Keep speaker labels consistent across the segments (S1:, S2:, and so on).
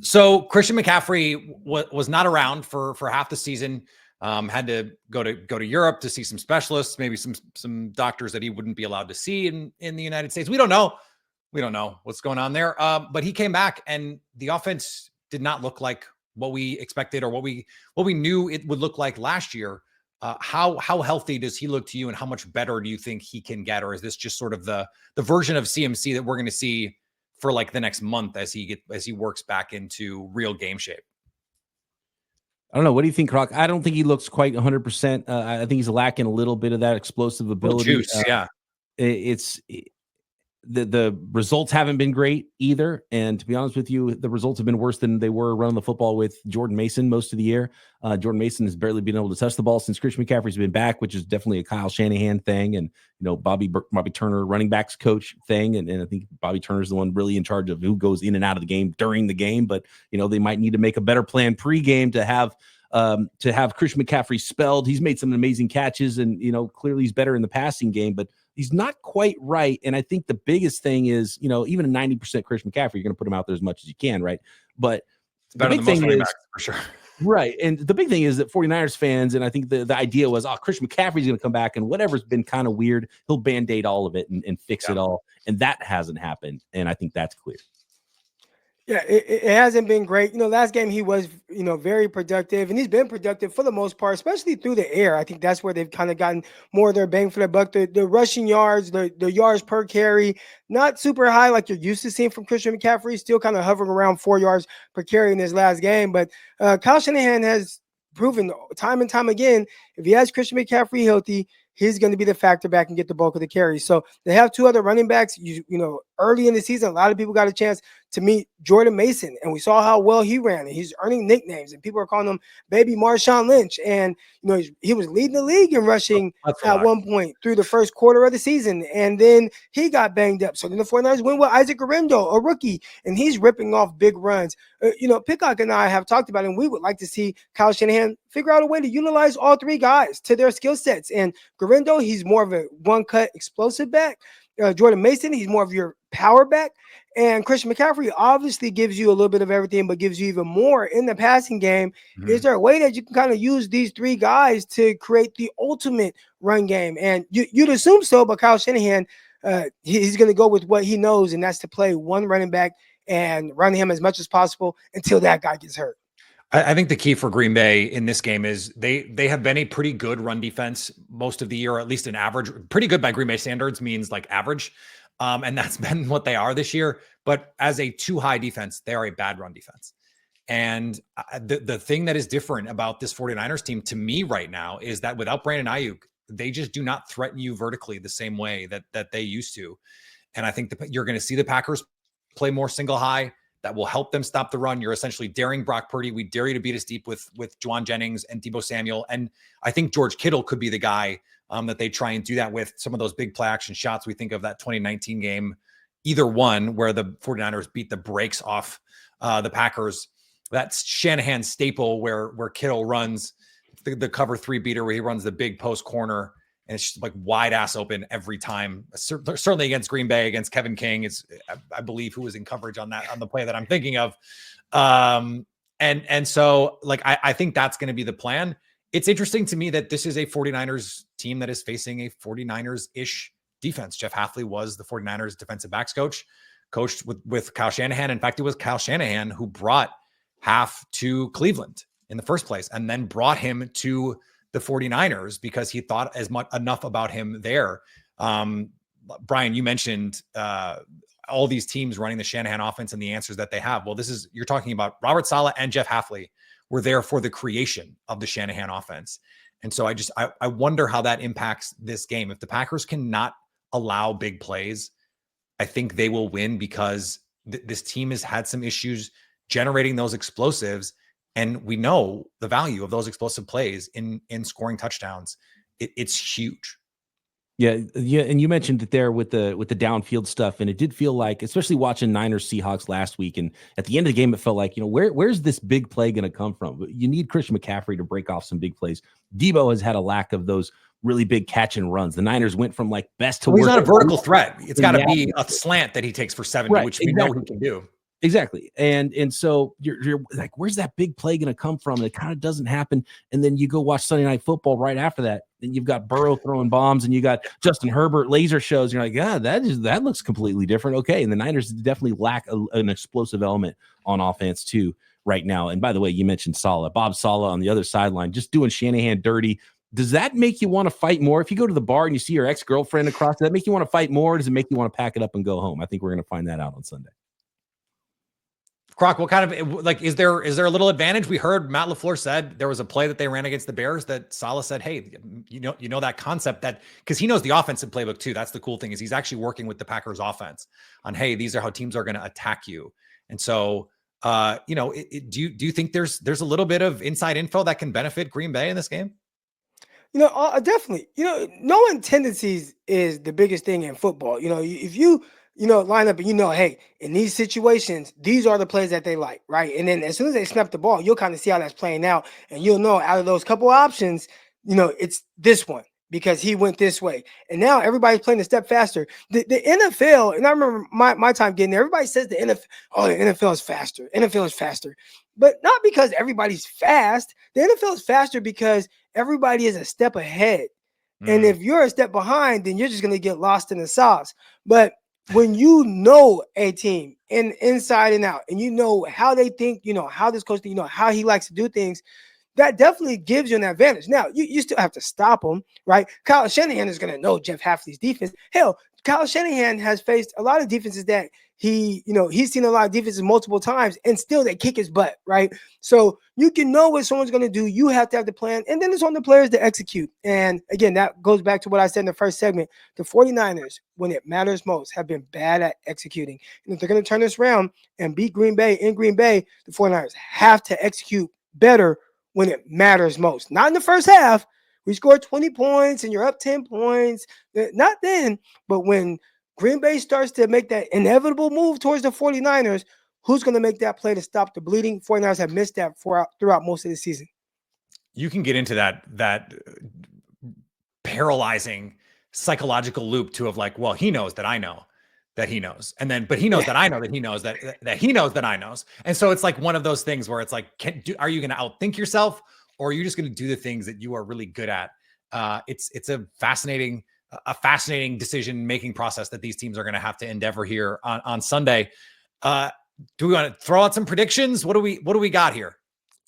S1: So Christian McCaffrey was not around for half the season. Had to go to Europe to see some specialists, maybe some doctors that he wouldn't be allowed to see in the United States. We don't know. We don't know what's going on there. But he came back, and the offense did not look like what we expected or what we knew it would look like last year. How healthy does he look to you, and how much better do you think he can get? Or is this just sort of the version of CMC that we're going to see for like the next month as he works back into real game shape?
S2: I don't know. What do you think, Croc? I don't think he looks quite 100%. I think he's lacking a little bit of that explosive ability.
S1: Juice, yeah.
S2: The results haven't been great either. And to be honest with you, the results have been worse than they were running the football with Jordan Mason most of the year. Jordan Mason has barely been able to touch the ball since Christian McCaffrey's been back, which is definitely a Kyle Shanahan thing. And, Bobby Turner, running backs coach thing. And I think Bobby Turner's the one really in charge of who goes in and out of the game during the game. But, they might need to make a better plan pregame to have Christian McCaffrey spelled. He's made some amazing catches, and, clearly he's better in the passing game, but he's not quite right. And I think the biggest thing is, even a 90% Christian McCaffrey, you're going to put him out there as much as you can, right? But
S1: it's better than most running backs, for sure.
S2: Right. And the big thing is that 49ers fans, and I think the idea was, Christian McCaffrey's going to come back, and whatever's been kind of weird, he'll Band-Aid all of it and fix it all. And that hasn't happened. And I think that's clear.
S3: Yeah, it hasn't been great. Last game he was, very productive, and he's been productive for the most part, especially through the air. I think that's where they've kind of gotten more of their bang for their buck. The rushing yards, the yards per carry, not super high like you're used to seeing from Christian McCaffrey, still kind of hovering around 4 yards per carry in his last game. But Kyle Shanahan has proven time and time again, if he has Christian McCaffrey healthy, he's going to be the factor back and get the bulk of the carries. So they have two other running backs. Early in the season, a lot of people got a chance to meet Jordan Mason, and we saw how well he ran. And he's earning nicknames, and people are calling him Baby Marshawn Lynch. And he was leading the league in rushing at one point through the first quarter of the season, and then he got banged up. So then the 49ers went with Isaac Guerrero, a rookie, and he's ripping off big runs. Peacock and I have talked about it, and we would like to see Kyle Shanahan figure out a way to utilize all three guys to their skill sets. And Guerrero, he's more of a one-cut explosive back. Jordan Mason, he's more of your power back. And Christian McCaffrey obviously gives you a little bit of everything, but gives you even more in the passing game. Mm-hmm. Is there a way that you can kind of use these three guys to create the ultimate run game? And you'd assume so, but Kyle Shanahan, he's going to go with what he knows, and that's to play one running back and run him as much as possible until that guy gets hurt.
S1: I think the key for Green Bay in this game is they have been a pretty good run defense most of the year, or at least an average. Pretty good by Green Bay standards means like average. And that's been what they are this year. But as a too high defense, they are a bad run defense. And the thing that is different about this 49ers team to me right now is that without Brandon Ayuk, they just do not threaten you vertically the same way that they used to. And I think you're going to see the Packers play more single high. That will help them stop the run. You're essentially daring Brock Purdy. We dare you to beat us deep with Juwan Jennings and Deebo Samuel. And I think George Kittle could be the guy that they try and do that with. Some of those big play action shots. We think of that 2019 game, either one where the 49ers beat the brakes off the Packers. That's Shanahan staple where Kittle runs the cover 3 beater, where he runs the big post corner. And it's just like wide ass open every time. Certainly against Green Bay, against Kevin King, it's I believe who was in coverage on the play that I'm thinking of. And so like I think that's going to be the plan. It's interesting to me that this is a 49ers team that is facing a 49ers-ish defense. Jeff Hafley was the 49ers defensive backs coached with Kyle Shanahan. In fact, it was Kyle Shanahan who brought Haf to Cleveland in the first place, and then brought him to the 49ers because he thought enough about him there. Brian, you mentioned all these teams running the Shanahan offense and the answers that they have. Well, you're talking about Robert Saleh and Jeff Hafley were there for the creation of the Shanahan offense. And so I wonder how that impacts this game. If the Packers cannot allow big plays, I think they will win because this team has had some issues generating those explosives. And we know the value of those explosive plays in scoring touchdowns. It's huge.
S2: Yeah. And you mentioned it there with the downfield stuff. And it did feel like, especially watching Niners Seahawks last week, and at the end of the game, it felt like, where's this big play going to come from? You need Christian McCaffrey to break off some big plays. Deebo has had a lack of those really big catch and runs. The Niners went from like best to worst.
S1: He's not a vertical threat. It's got to be a slant that he takes for 70, right, which we know he can do.
S2: Exactly. And so you're like, where's that big play going to come from? And it kind of doesn't happen. And then you go watch Sunday Night Football right after that. And you've got Burrow throwing bombs and you got Justin Herbert laser shows. And you're like, yeah, that looks completely different. Okay. And the Niners definitely lack an explosive element on offense too right now. And by the way, you mentioned Saleh, Bob Saleh on the other sideline, just doing Shanahan dirty. Does that make you want to fight more? If you go to the bar and you see your ex-girlfriend across, does that make you want to fight more? Or does it make you want to pack it up and go home? I think we're going to find that out on Sunday.
S1: Croc, what kind of, like, is there a little advantage? We heard Matt LaFleur said there was a play that they ran against the Bears that Saleh said, hey, you know that concept, that because he knows the offensive playbook too. That's the cool thing, is he's actually working with the Packers offense on, hey, these are how teams are going to attack you. And so, do you think there's a little bit of inside info that can benefit Green Bay in this game?
S3: Definitely. Knowing tendencies is the biggest thing in football. If you line up and hey, in these situations, these are the plays that they like, right? And then as soon as they snap the ball, you'll kind of see how that's playing out, and you'll know out of those couple options, it's this one because he went this way. And now everybody's playing a step faster. The NFL, and I remember my time getting there, everybody says the NFL is faster. NFL is faster. But not because everybody's fast. The NFL is faster because everybody is a step ahead. And if you're a step behind, then you're just going to get lost in the sauce. But when you know a team inside and out, and you know how they think, how this coach, how he likes to do things, that definitely gives you an advantage. Now, you still have to stop them, right? Kyle Shanahan is going to know Jeff Hafley's defense. Hell, Kyle Shanahan has faced a lot of defenses that he's seen a lot of defenses multiple times, and still they kick his butt, right? So you can know what someone's going to do. You have to have the plan, and then it's on the players to execute. And again, that goes back to what I said in the first segment. The 49ers, when it matters most, have been bad at executing. And if they're going to turn this around and beat Green Bay in Green Bay, the 49ers have to execute better when it matters most. Not in the first half. We scored 20 points and you're up 10 points. Not then, but when Green Bay starts to make that inevitable move towards the 49ers, who's going to make that play to stop the bleeding? 49ers have missed that throughout most of the season.
S1: You can get into that paralyzing psychological loop too, of like, well, he knows that I know that he knows. And then, but he knows that I know that he knows that he knows that I knows. And so it's like one of those things where it's like, are you going to outthink yourself, or are you just going to do the things that you are really good at? It's a fascinating decision-making process that these teams are going to have to endeavor here on Sunday. Do we want to throw out some predictions? What do we got here?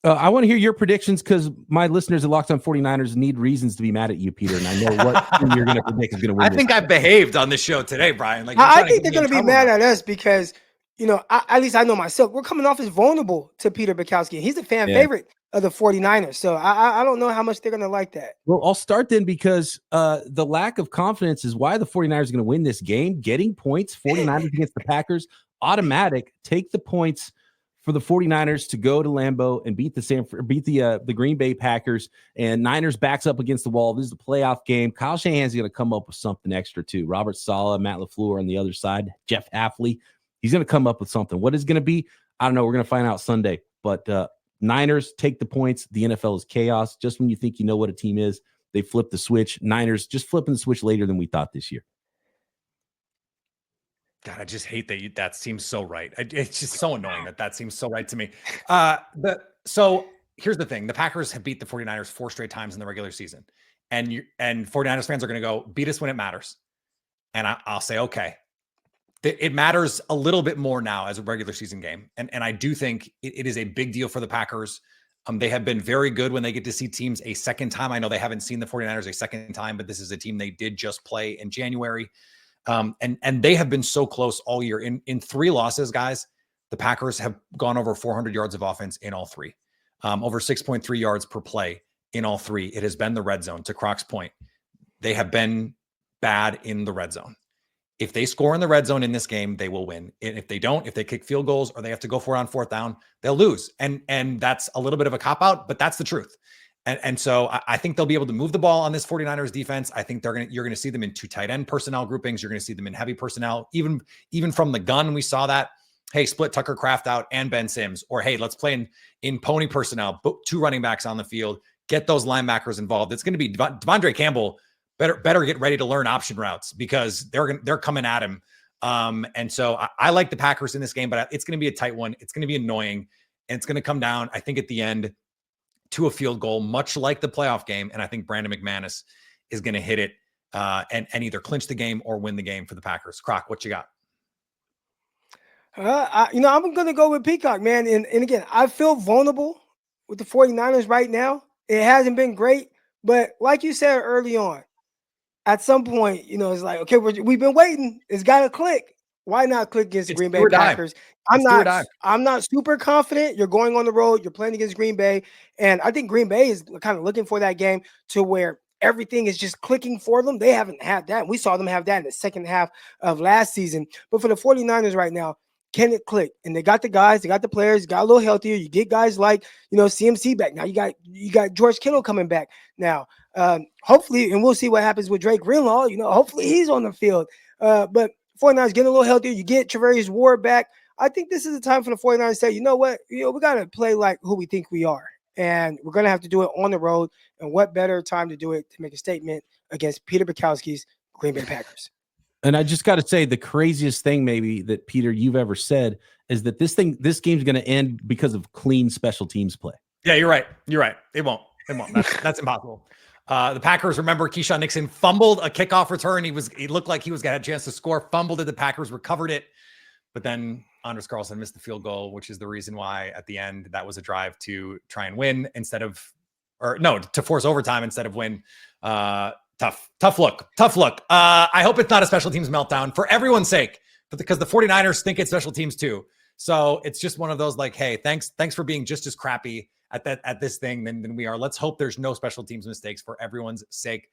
S2: I want to hear your predictions, because my listeners at Locked On 49ers need reasons to be mad at you, Peter, and I know what team you're going to predict is going to win.
S1: I think I've behaved on this show today, Brian. Like,
S3: I think they're going to be mad at us because, at least I know myself, we're coming off as vulnerable to Peter Bukowski. He's a fan favorite of the 49ers. So I don't know how much they're going to like that.
S2: Well, I'll start then, because the lack of confidence is why the 49ers are going to win this game. Getting points, 49ers against the Packers, automatic. Take the points for the 49ers to go to Lambeau and beat the Green Bay Packers, and Niners backs up against the wall. This is a playoff game. Kyle Shanahan's going to come up with something extra too. Robert Saleh, Matt LaFleur on the other side, Jeff Hafley. He's going to come up with something. What is going to be? I don't know. We're going to find out Sunday. But Niners take the points. The NFL is chaos. Just when you think you know what a team is, they flip the switch. Niners just flipping the switch later than we thought this year.
S1: God, I just hate that seems so right. It's just so annoying that seems so right to me. So here's the thing. The Packers have beat the 49ers 4 straight times in the regular season. And 49ers fans are going to go, beat us when it matters. And I'll say, okay. It matters a little bit more now as a regular season game. And I do think it is a big deal for the Packers. They have been very good when they get to see teams a second time. I know they haven't seen the 49ers a second time, but this is a team they did just play in January. And they have been so close all year. In 3 losses, guys, the Packers have gone over 400 yards of offense in all 3, over 6.3 yards per play in all 3. It has been the red zone. To Croc's point, they have been bad in the red zone. If they score in the red zone in this game, they will win. And if they don't, if they kick field goals or they have to go for it on 4th down, they'll lose. And that's a little bit of a cop-out, but that's the truth. And so I think they'll be able to move the ball on this 49ers defense. I think you're going to see them in 2 tight end personnel groupings. You're going to see them in heavy personnel. Even from the gun, we saw that. Hey, split Tucker Kraft out and Ben Sims. Or, hey, let's play in pony personnel, 2 running backs on the field. Get those linebackers involved. It's going to be Devondre Campbell. Better get ready to learn option routes, because they're coming at him And so I like the Packers in this game, but it's going to be a tight one. It's going to be annoying, and it's going to come down, I think, at the end to a field goal, much like the playoff game. And I think Brandon McManus is going to hit it and either clinch the game or win the game for the Packers. Croc, what you got?
S3: I'm going to go with Peacock, man. And again, I feel vulnerable with the 49ers right now. It hasn't been great, but like you said early on, at some point, it's like, okay, we've been waiting. It's got to click. Why not click against the Green Bay Packers? I'm not super confident. You're going on the road. You're playing against Green Bay. And I think Green Bay is kind of looking for that game to where everything is just clicking for them. They haven't had that. We saw them have that in the second half of last season. But for the 49ers right now, can it click? And they got the guys, they got the players, got a little healthier. You get guys like, CMC back. Now you got George Kittle coming back now. Hopefully, and we'll see what happens with Drake Greenlaw. Hopefully he's on the field. But 49ers getting a little healthier. You get Travarius Ward back. I think this is the time for the 49ers to say, you know what? We got to play like who we think we are. And we're going to have to do it on the road. And what better time to do it to make a statement against Peter Bukowski's Green Bay Packers?
S2: And I just got to say, the craziest thing maybe that, Peter, you've ever said is that this game's going to end because of clean special teams play.
S1: Yeah, you're right. It won't. That's impossible. The Packers, remember, Keyshawn Nixon fumbled a kickoff return. He looked like he was going to have a chance to score, fumbled it. The Packers recovered it. But then Anders Carlson missed the field goal, which is the reason why at the end that was a drive to try and win to force overtime instead of win. Tough look. I hope it's not a special teams meltdown for everyone's sake, but because the 49ers think it's special teams too. So it's just one of those like, hey, thanks for being just as crappy at this thing than we are. Let's hope there's no special teams mistakes for everyone's sake.